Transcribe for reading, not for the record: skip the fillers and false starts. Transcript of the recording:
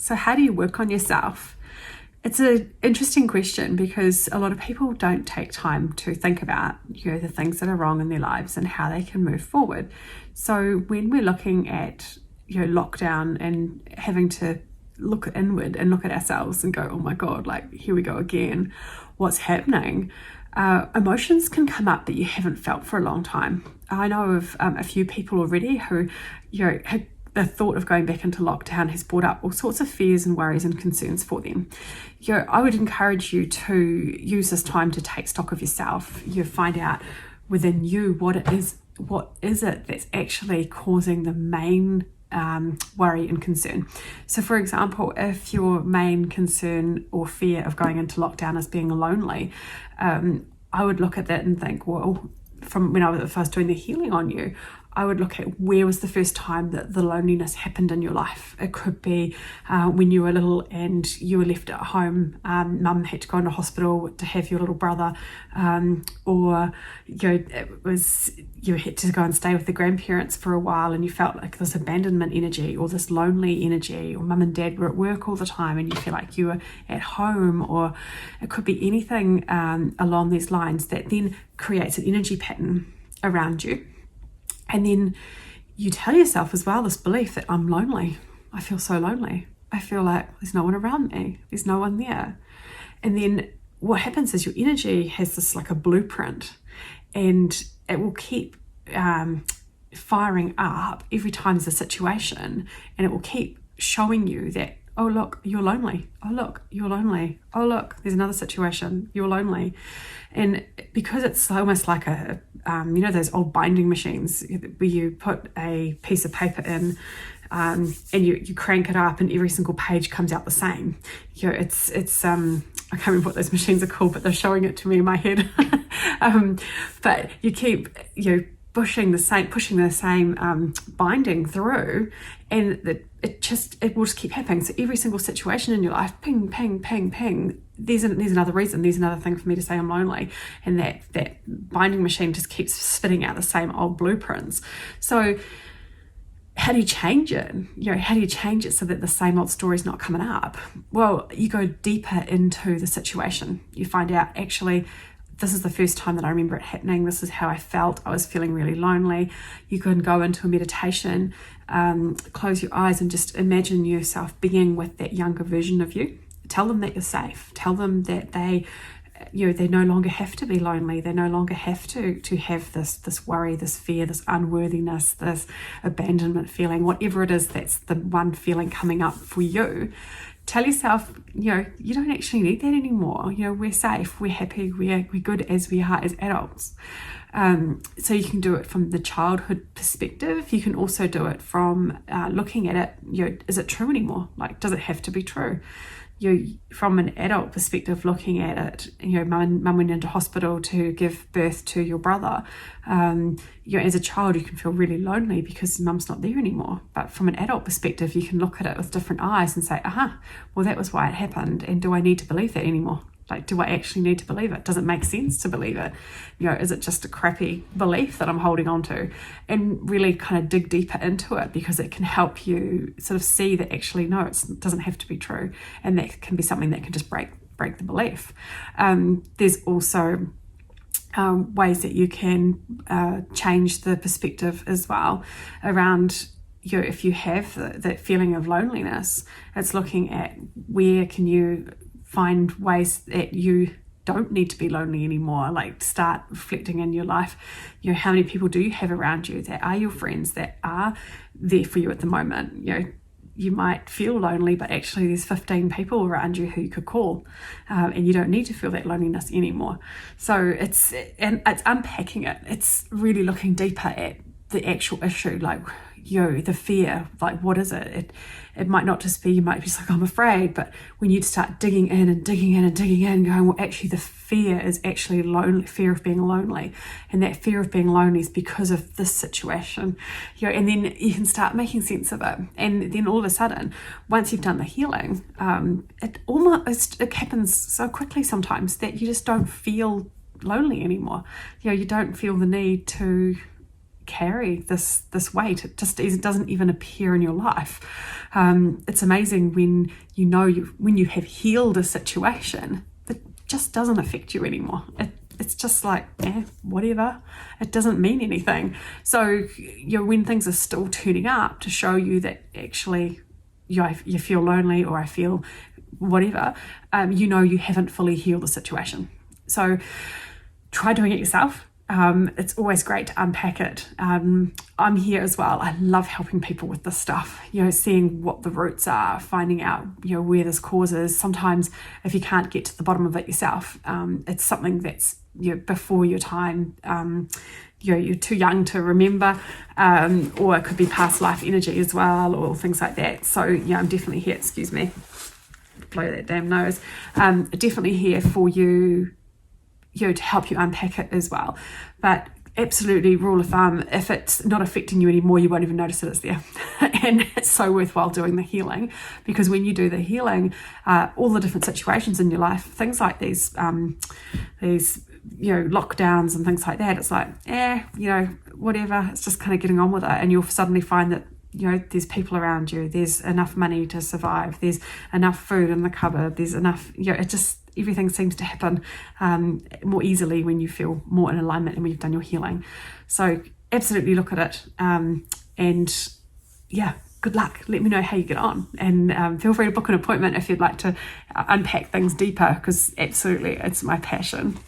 So how do you work on yourself? It's an interesting question because a lot of people don't take time to think about, the things that are wrong in their lives and how they can move forward. So when we're looking at, lockdown and having to look inward and look at ourselves and go, oh my God, like here we go again, what's happening? Emotions can come up that you haven't felt for a long time. I know of a few people already who, had the thought of going back into lockdown has brought up all sorts of fears and worries and concerns for them. I would encourage you to use this time to take stock of yourself. You find out within you what is it that's actually causing the main worry and concern. So for example, if your main concern or fear of going into lockdown is being lonely, I would look at that and think, well, from when I was first doing the healing on you, I would look at where was the first time that the loneliness happened in your life. It could be when you were little and you were left at home, mum had to go into hospital to have your little brother, or it was you had to go and stay with the grandparents for a while and you felt like this abandonment energy or this lonely energy, or mum and dad were at work all the time and you feel like you were at home, or it could be anything along these lines that then creates an energy pattern around you. And then you tell yourself as well this belief that I'm lonely. I feel so lonely. I feel like there's no one around me. There's no one there. And then what happens is your energy has this like a blueprint, and it will keep firing up every time there's a situation, and it will keep showing you that, oh look, you're lonely. Oh look, you're lonely. Oh look, there's another situation. You're lonely. And because it's almost like a, those old binding machines where you put a piece of paper in and you crank it up and every single page comes out the same. It's I can't remember what those machines are called, but they're showing it to me in my head. But you keep, pushing the same binding through, and it will just keep happening. So every single situation in your life, ping, ping, ping, ping, there's another reason, there's another thing for me to say I'm lonely, and that binding machine just keeps spitting out the same old blueprints. So how do you change it? How do you change it so that the same old story's not coming up? Well, you go deeper into the situation. You find out, actually, this is the first time that I remember it happening. This is how I felt. I was feeling really lonely. You can go into a meditation, close your eyes and just imagine yourself being with that younger version of you. Tell them that you're safe. Tell them that they no longer have to be lonely. They no longer have to have this worry, this fear, this unworthiness, this abandonment feeling, whatever it is that's the one feeling coming up for you. Tell yourself, you don't actually need that anymore. We're safe, we're happy, we're good as we are as adults. So you can do it from the childhood perspective. You can also do it from looking at it, is it true anymore? Like, does it have to be true? From an adult perspective, looking at it, mum went into hospital to give birth to your brother. As a child, you can feel really lonely because mum's not there anymore. But from an adult perspective, you can look at it with different eyes and say, well, that was why it happened. And do I need to believe that anymore? Like, do I actually need to believe it? Does it make sense to believe it? Is it just a crappy belief that I'm holding on to? And really kind of dig deeper into it, because it can help you sort of see that actually, no, it doesn't have to be true. And that can be something that can just break the belief. There's also ways that you can change the perspective as well around, if you have that feeling of loneliness, it's looking at where can you find ways that you don't need to be lonely anymore. Like, start reflecting in your life, how many people do you have around you that are your friends, that are there for you at the moment? You might feel lonely, but actually there's 15 people around you who you could call, and you don't need to feel that loneliness anymore. So it's unpacking it. It's really looking deeper at the actual issue, like, the fear, like, what is it? It might not just be, you might be just like, I'm afraid, but when you start digging in and digging in and digging in, going, well, actually the fear is actually fear of being lonely. And that fear of being lonely is because of this situation, and then you can start making sense of it. And then all of a sudden, once you've done the healing, it happens so quickly sometimes that you just don't feel lonely anymore. You don't feel the need to carry this weight. It just doesn't even appear in your life. It's amazing when when you have healed a situation, it just doesn't affect you anymore. It's just like, whatever. It doesn't mean anything. So, when things are still turning up to show you that actually, you feel lonely, or I feel whatever, you haven't fully healed the situation. So try doing it yourself. It's always great to unpack it. I'm here as well. I love helping people with this stuff, seeing what the roots are, finding out, where this causes. Sometimes if you can't get to the bottom of it yourself, it's something that's, before your time, you're too young to remember, or it could be past life energy as well, or things like that. So I'm definitely here, excuse me, blow that damn nose, definitely here for you, to help you unpack it as well. But absolutely, rule of thumb, if it's not affecting you anymore, you won't even notice that it's there. And it's so worthwhile doing the healing, because when you do the healing, all the different situations in your life, things like these lockdowns and things like that, it's like, whatever, it's just kind of getting on with it. And you'll suddenly find that there's people around you, there's enough money to survive, there's enough food in the cupboard, there's enough, everything seems to happen more easily when you feel more in alignment and when you've done your healing. So absolutely look at it, and good luck. Let me know how you get on, and feel free to book an appointment if you'd like to unpack things deeper, because absolutely it's my passion.